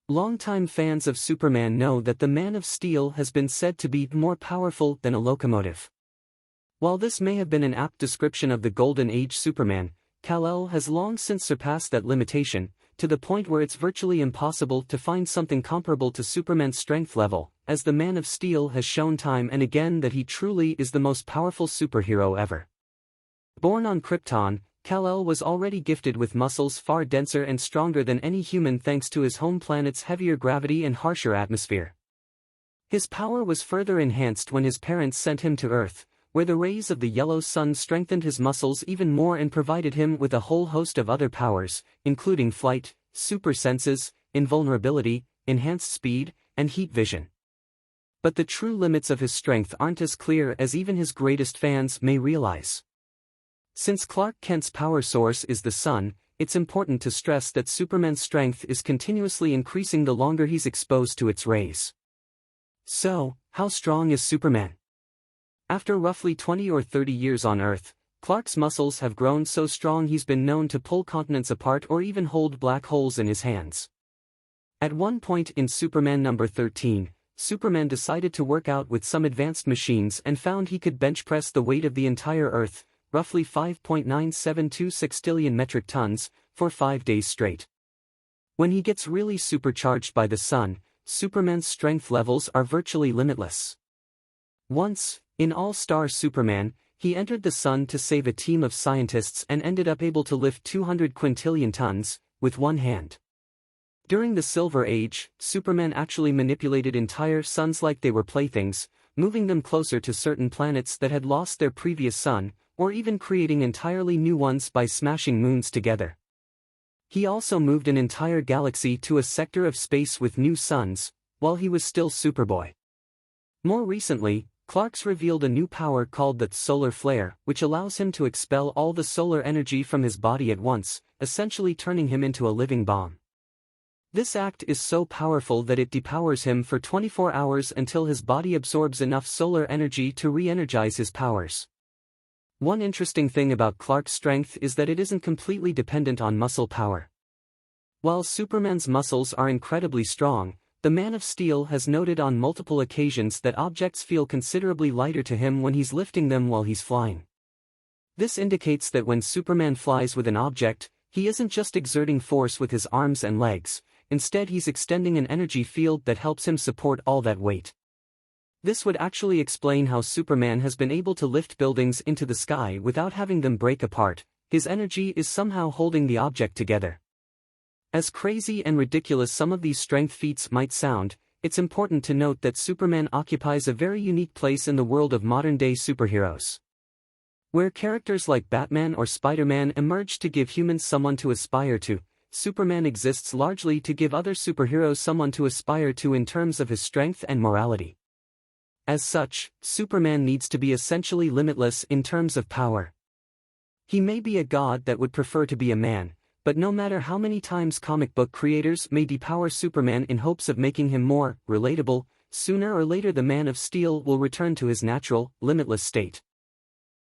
Longtime fans of Superman know that the Man of Steel has been said to be more powerful than a locomotive. While this may have been an apt description of the Golden Age Superman, Kal-El has long since surpassed that limitation, to the point where it's virtually impossible to find something comparable to Superman's strength level, as the Man of Steel has shown time and again that he truly is the most powerful superhero ever. Born on Krypton, Kal-El was already gifted with muscles far denser and stronger than any human thanks to his home planet's heavier gravity and harsher atmosphere. His power was further enhanced when his parents sent him to Earth, where the rays of the yellow sun strengthened his muscles even more and provided him with a whole host of other powers, including flight, super senses, invulnerability, enhanced speed, and heat vision. But the true limits of his strength aren't as clear as even his greatest fans may realize. Since Clark Kent's power source is the sun, it's important to stress that Superman's strength is continuously increasing the longer he's exposed to its rays. So, how strong is Superman? After roughly 20 or 30 years on Earth, Clark's muscles have grown so strong he's been known to pull continents apart or even hold black holes in his hands. At one point in Superman number 13, Superman decided to work out with some advanced machines and found he could bench press the weight of the entire Earth, roughly 5.972 sextillion metric tons, for 5 days straight. When he gets really supercharged by the sun, Superman's strength levels are virtually limitless. Once, in All-Star Superman, he entered the sun to save a team of scientists and ended up able to lift 200 quintillion tons, with one hand. During the Silver Age, Superman actually manipulated entire suns like they were playthings, moving them closer to certain planets that had lost their previous sun, or even creating entirely new ones by smashing moons together. He also moved an entire galaxy to a sector of space with new suns, while he was still Superboy. More recently, Clark's revealed a new power called the solar flare, which allows him to expel all the solar energy from his body at once, essentially turning him into a living bomb. This act is so powerful that it depowers him for 24 hours until his body absorbs enough solar energy to re-energize his powers. One interesting thing about Clark's strength is that it isn't completely dependent on muscle power. While Superman's muscles are incredibly strong, the Man of Steel has noted on multiple occasions that objects feel considerably lighter to him when he's lifting them while he's flying. This indicates that when Superman flies with an object, he isn't just exerting force with his arms and legs, instead he's extending an energy field that helps him support all that weight. This would actually explain how Superman has been able to lift buildings into the sky without having them break apart. His energy is somehow holding the object together. As crazy and ridiculous some of these strength feats might sound, it's important to note that Superman occupies a very unique place in the world of modern-day superheroes. Where characters like Batman or Spider-Man emerge to give humans someone to aspire to, Superman exists largely to give other superheroes someone to aspire to in terms of his strength and morality. As such, Superman needs to be essentially limitless in terms of power. He may be a god that would prefer to be a man, but no matter how many times comic book creators may depower Superman in hopes of making him more relatable, sooner or later the Man of Steel will return to his natural, limitless state.